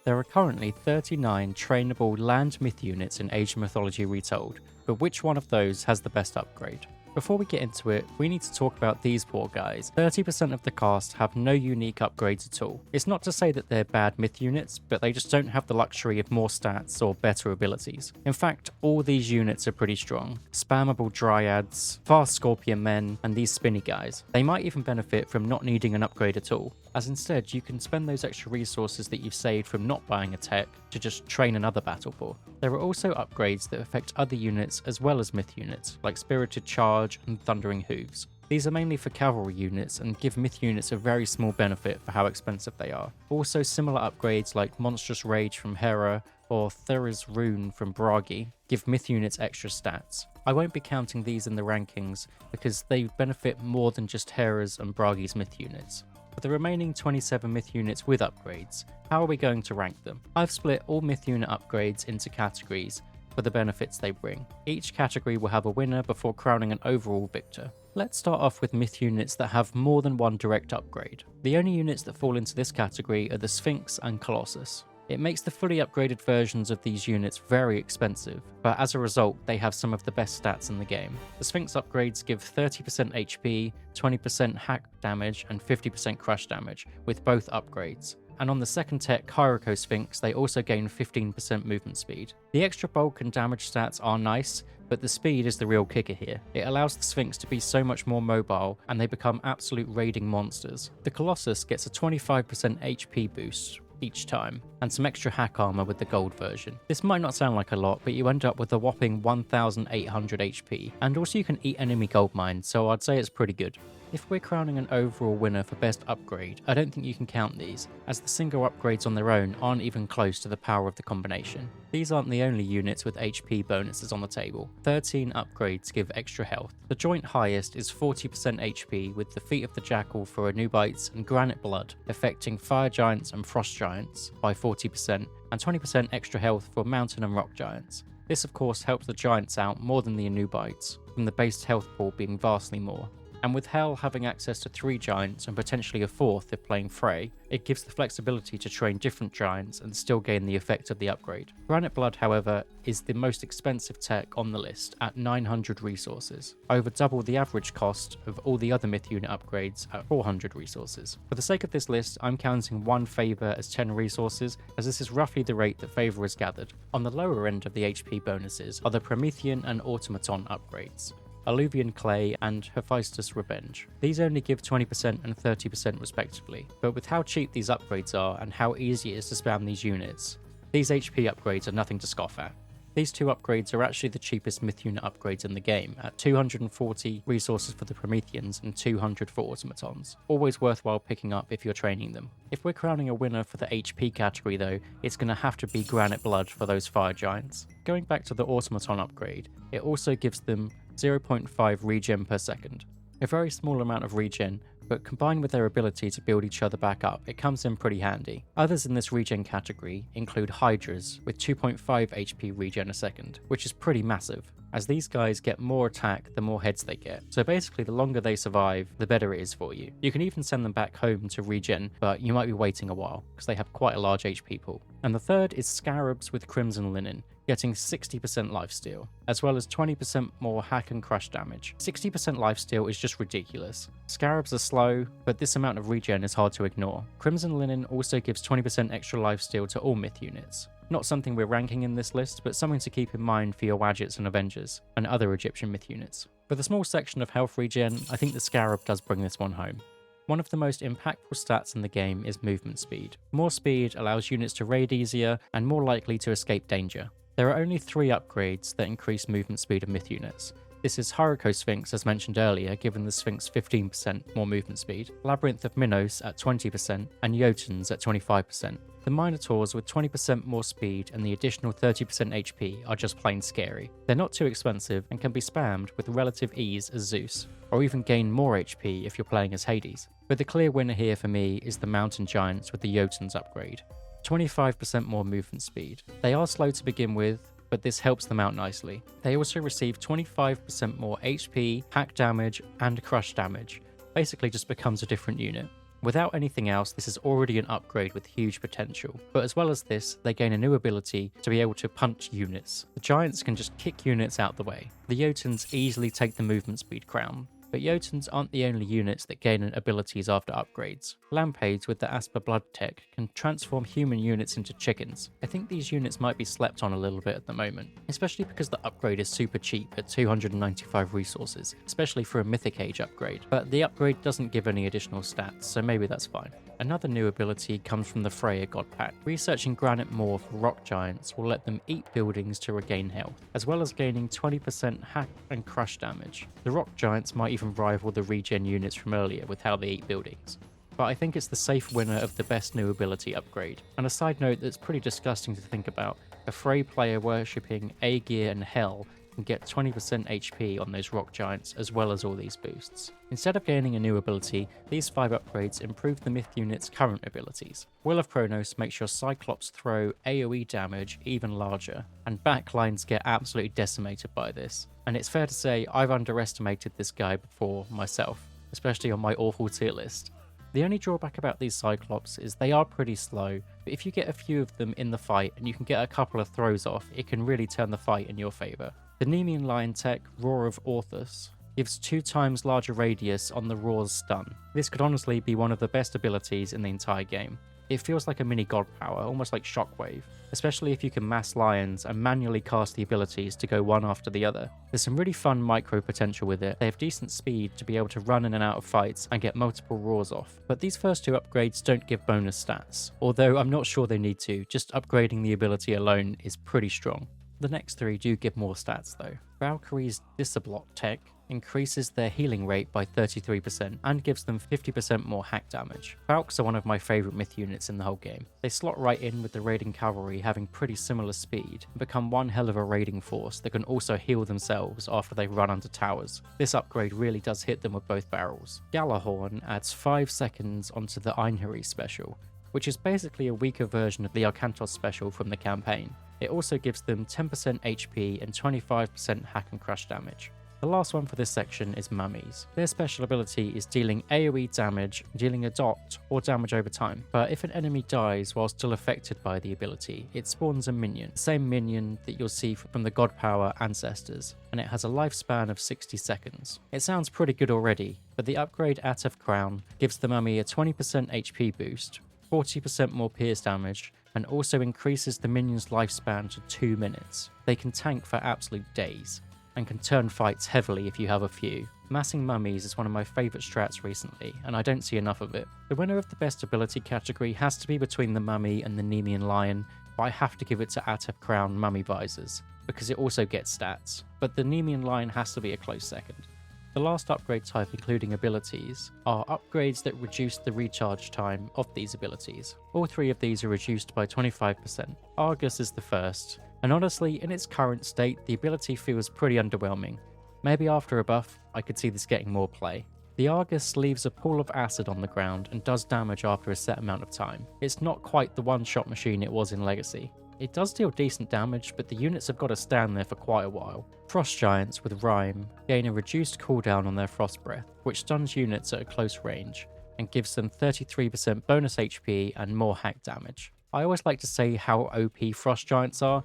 There are currently 39 trainable land myth units in Age of Mythology Retold, but which one of those has the best upgrade? Before we get into it, we need to talk about these poor guys. 30% of the cast have no unique upgrades at all. It's not to say that they're bad myth units, but they just don't have the luxury of more stats or better abilities. In fact, all these units are pretty strong. Spammable dryads, fast scorpion men, and these spinny guys. They might even benefit from not needing an upgrade at all, as instead you can spend those extra resources that you've saved from not buying a tech to just train another battle for. There are also upgrades that affect other units as well as myth units, like Spirited Charge and Thundering Hooves. These are mainly for cavalry units and give myth units a very small benefit for how expensive they are. Also, similar upgrades like Monstrous Rage from Hera or Thera's Rune from Bragi give myth units extra stats. I won't be counting these in the rankings because they benefit more than just Hera's and Bragi's myth units. For the remaining 27 myth units with upgrades, how are we going to rank them? I've split all myth unit upgrades into categories for the benefits they bring. Each category will have a winner before crowning an overall victor. Let's start off with myth units that have more than one direct upgrade. The only units that fall into this category are the Sphinx and Colossus. It makes the fully upgraded versions of these units very expensive, but as a result, they have some of the best stats in the game. The Sphinx upgrades give 30% HP, 20% hack damage, and 50% crush damage, with both upgrades. And on the second tech, Hyroko Sphinx, they also gain 15% movement speed. The extra bulk and damage stats are nice, but the speed is the real kicker here. It allows the Sphinx to be so much more mobile, and they become absolute raiding monsters. The Colossus gets a 25% HP boost each time, and some extra hack armor with the gold version. This might not sound like a lot, but you end up with a whopping 1800 HP, and also you can eat enemy gold mines, so I'd say it's pretty good. If we're crowning an overall winner for best upgrade, I don't think you can count these, as the single upgrades on their own aren't even close to the power of the combination. These aren't the only units with HP bonuses on the table. 13 upgrades give extra health. The joint highest is 40% HP with the Feet of the Jackal for Anubites and Granite Blood, affecting Fire Giants and Frost Giants by 40%, and 20% extra health for Mountain and Rock Giants. This of course helps the Giants out more than the Anubites, from the base health pool being vastly more. And with Hell having access to 3 giants and potentially a 4th if playing Frey, it gives the flexibility to train different giants and still gain the effect of the upgrade. Granite Blood, however, is the most expensive tech on the list at 900 resources, over double the average cost of all the other myth unit upgrades at 400 resources. For the sake of this list, I'm counting one Favor as 10 resources, as this is roughly the rate that Favor is gathered. On the lower end of the HP bonuses are the Promethean and Automaton upgrades, Alluvian Clay, and Hephaestus Revenge. These only give 20% and 30% respectively, but with how cheap these upgrades are and how easy it is to spam these units, these HP upgrades are nothing to scoff at. These two upgrades are actually the cheapest myth unit upgrades in the game, at 240 resources for the Prometheans and 200 for Automatons. Always worthwhile picking up if you're training them. If we're crowning a winner for the HP category though, it's going to have to be Granite Blood for those Fire Giants. Going back to the Automaton upgrade, it also gives them 0.5 regen per second. A very small amount of regen, but combined with their ability to build each other back up, it comes in pretty handy. Others in this regen category include Hydras with 2.5 HP regen a second, which is pretty massive, as these guys get more attack the more heads they get. So basically the longer they survive, the better it is for you. You can even send them back home to regen, but you might be waiting a while, because they have quite a large HP pool. And the third is Scarabs with Crimson Linen, getting 60% lifesteal, as well as 20% more hack and crush damage. 60% lifesteal is just ridiculous. Scarabs are slow, but this amount of regen is hard to ignore. Crimson Linen also gives 20% extra lifesteal to all myth units. Not something we're ranking in this list, but something to keep in mind for your Wadgets and Avengers, and other Egyptian myth units. For the small section of health regen, I think the Scarab does bring this one home. One of the most impactful stats in the game is movement speed. More speed allows units to raid easier and more likely to escape danger. There are only 3 upgrades that increase movement speed of myth units. This is Hyroko Sphinx, as mentioned earlier, giving the Sphinx 15% more movement speed, Labyrinth of Minos at 20%, and Jotuns at 25%. The Minotaurs with 20% more speed and the additional 30% HP are just plain scary. They're not too expensive and can be spammed with relative ease as Zeus, or even gain more HP if you're playing as Hades. But the clear winner here for me is the Mountain Giants with the Jotuns upgrade. 25% more movement speed. They are slow to begin with, but this helps them out nicely. They also receive 25% more HP, hack damage, and crush damage. Basically just becomes a different unit. Without anything else, this is already an upgrade with huge potential. But as well as this, they gain a new ability to be able to punch units. The giants can just kick units out the way. The Jotuns easily take the movement speed crown. But Jotuns aren't the only units that gain abilities after upgrades. Lampades with the Asper Blood tech can transform human units into chickens. I think these units might be slept on a little bit at the moment, especially because the upgrade is super cheap at 295 resources, especially for a Mythic Age upgrade. But the upgrade doesn't give any additional stats, so maybe that's fine. Another new ability comes from the Freya God Pack. Researching Granite Moor for rock giants will let them eat buildings to regain health, as well as gaining 20% hack and crush damage. The rock giants might even rival the regen units from earlier with how they eat buildings. But I think it's the safe winner of the best new ability upgrade. And a side note that's pretty disgusting to think about, a Frey player worshipping Aegir and Hel can get 20% HP on those rock giants as well as all these boosts. Instead of gaining a new ability, these 5 upgrades improve the myth unit's current abilities. Will of Kronos makes your Cyclops throw AoE damage even larger, and backlines get absolutely decimated by this. And it's fair to say I've underestimated this guy before myself, especially on my awful tier list. The only drawback about these Cyclops is they are pretty slow, but if you get a few of them in the fight and you can get a couple of throws off, it can really turn the fight in your favour. The Nemean Lion tech, Roar of Orthus, gives 2 times larger radius on the Roar's stun. This could honestly be one of the best abilities in the entire game. It feels like a mini god power, almost like Shockwave, especially if you can mass lions and manually cast the abilities to go one after the other. There's some really fun micro potential with it. They have decent speed to be able to run in and out of fights and get multiple roars off. But these first 2 upgrades don't give bonus stats, although I'm not sure they need to, just upgrading the ability alone is pretty strong. The next 3 do give more stats though. Valkyrie's Disablock tech increases their healing rate by 33% and gives them 50% more hack damage. Valks are one of my favourite myth units in the whole game. They slot right in with the raiding cavalry having pretty similar speed and become one hell of a raiding force that can also heal themselves after they run under towers. This upgrade really does hit them with both barrels. Galahhorn adds 5 seconds onto the Einherjar special, which is basically a weaker version of the Arcantos special from the campaign. It also gives them 10% HP and 25% hack and crush damage. The last one for this section is Mummies. Their special ability is dealing AoE damage, dealing a dot or damage over time, but if an enemy dies while still affected by the ability, it spawns a minion, the same minion that you'll see from the God Power Ancestors, and it has a lifespan of 60 seconds. It sounds pretty good already, but the upgrade Atef Crown gives the mummy a 20% HP boost, 40% more pierce damage, and also increases the minion's lifespan to 2 minutes. They can tank for absolute days, and can turn fights heavily if you have a few. Massing mummies is one of my favourite strats recently, and I don't see enough of it. The winner of the best ability category has to be between the mummy and the Nemean Lion, but I have to give it to Atef Crown Mummy Visors, because it also gets stats, but the Nemean Lion has to be a close second. The last upgrade type, including abilities, are upgrades that reduce the recharge time of these abilities. All 3 of these are reduced by 25%. Argus is the first, and honestly, in its current state, the ability feels pretty underwhelming. Maybe after a buff, I could see this getting more play. The Argus leaves a pool of acid on the ground and does damage after a set amount of time. It's not quite the one-shot machine it was in Legacy. It does deal decent damage, but the units have got to stand there for quite a while. Frost Giants with Rime gain a reduced cooldown on their Frost Breath, which stuns units at a close range, and gives them 33% bonus HP and more hack damage. I always like to say how OP Frost Giants are,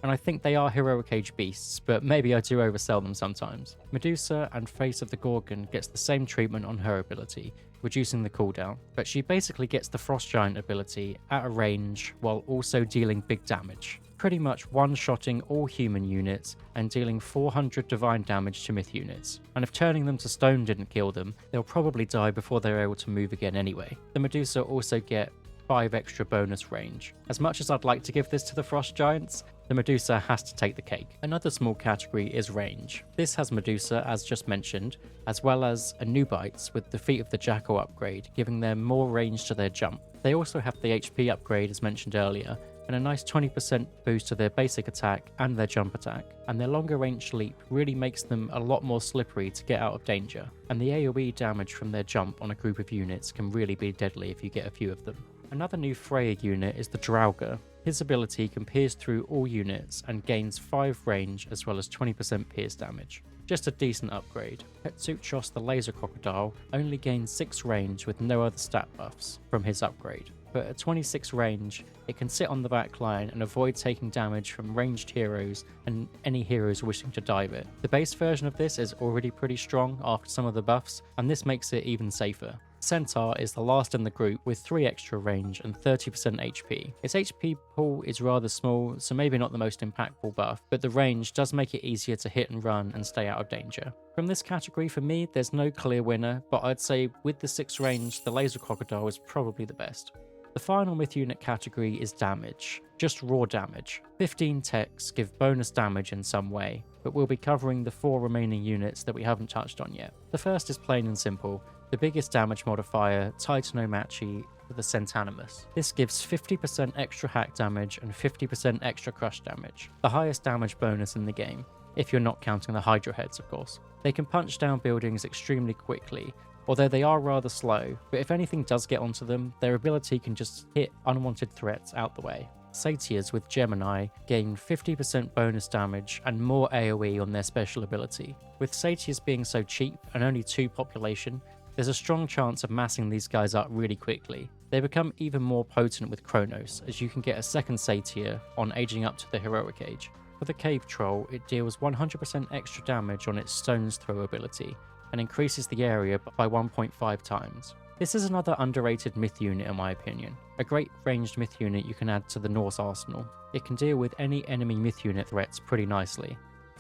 and I think they are heroic age beasts, but maybe I do oversell them sometimes. Medusa and Face of the Gorgon gets the same treatment on her ability, reducing the cooldown, but she basically gets the Frost Giant ability at a range while also dealing big damage. Pretty much one-shotting all human units and dealing 400 divine damage to myth units. And if turning them to stone didn't kill them, they'll probably die before they're able to move again anyway. The Medusa also get 5 extra bonus range. As much as I'd like to give this to the Frost Giants, the Medusa has to take the cake. Another small category is range. This has Medusa, as just mentioned, as well as Anubites with the Feet of the Jackal upgrade, giving them more range to their jump. They also have the HP upgrade as mentioned earlier, and a nice 20% boost to their basic attack and their jump attack, and their longer range leap really makes them a lot more slippery to get out of danger, and the AoE damage from their jump on a group of units can really be deadly if you get a few of them. Another new Freya unit is the Draugr. His ability can pierce through all units and gains 5 range as well as 20% pierce damage. Just a decent upgrade. Hetsuchos the Laser Crocodile only gains 6 range with no other stat buffs from his upgrade, but at 26 range, it can sit on the back line and avoid taking damage from ranged heroes and any heroes wishing to dive it. The base version of this is already pretty strong after some of the buffs, and this makes it even safer. Centaur is the last in the group with 3 extra range and 30% HP. Its HP pool is rather small, so maybe not the most impactful buff, but the range does make it easier to hit and run and stay out of danger. From this category for me, there's no clear winner, but I'd say with the 6 range, the Laser Crocodile is probably the best. The final myth unit category is damage, just raw damage. 15 techs give bonus damage in some way, but we'll be covering the 4 remaining units that we haven't touched on yet. The first is plain and simple. The biggest damage modifier, Titanomachi, for the Centanimus. This gives 50% extra hack damage and 50% extra crush damage, the highest damage bonus in the game, if you're not counting the Hydra heads of course. They can punch down buildings extremely quickly, although they are rather slow, but if anything does get onto them, their ability can just hit unwanted threats out the way. Satyrs with Gemini gain 50% bonus damage and more AoE on their special ability. With Satyrs being so cheap and only 2 population, there's a strong chance of massing these guys up really quickly. They become even more potent with Chronos, as you can get a second Satyr on aging up to the heroic age. For the Cave Troll, it deals 100% extra damage on its Stone's Throw ability, and increases the area by 1.5 times. This is another underrated myth unit in my opinion. A great ranged myth unit you can add to the Norse arsenal. It can deal with any enemy myth unit threats pretty nicely.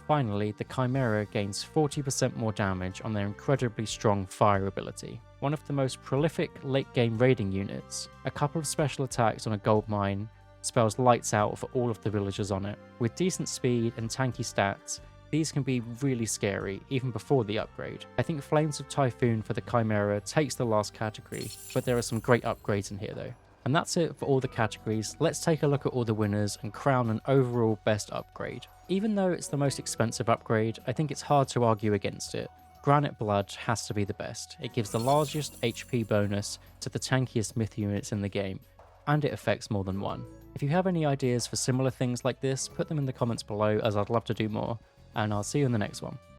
Finally, the Chimera gains 40% more damage on their incredibly strong fire ability. One of the most prolific late game raiding units, a couple of special attacks on a gold mine spells lights out for all of the villagers on it. With decent speed and tanky stats, these can be really scary even before the upgrade. I think Flames of Typhoon for the Chimera takes the last category, but there are some great upgrades in here though. And that's it for all the categories. Let's take a look at all the winners and crown an overall best upgrade. Even though it's the most expensive upgrade, I think it's hard to argue against it. Granite Blood has to be the best. It gives the largest HP bonus to the tankiest myth units in the game, and it affects more than one. If you have any ideas for similar things like this, put them in the comments below as I'd love to do more, and I'll see you in the next one.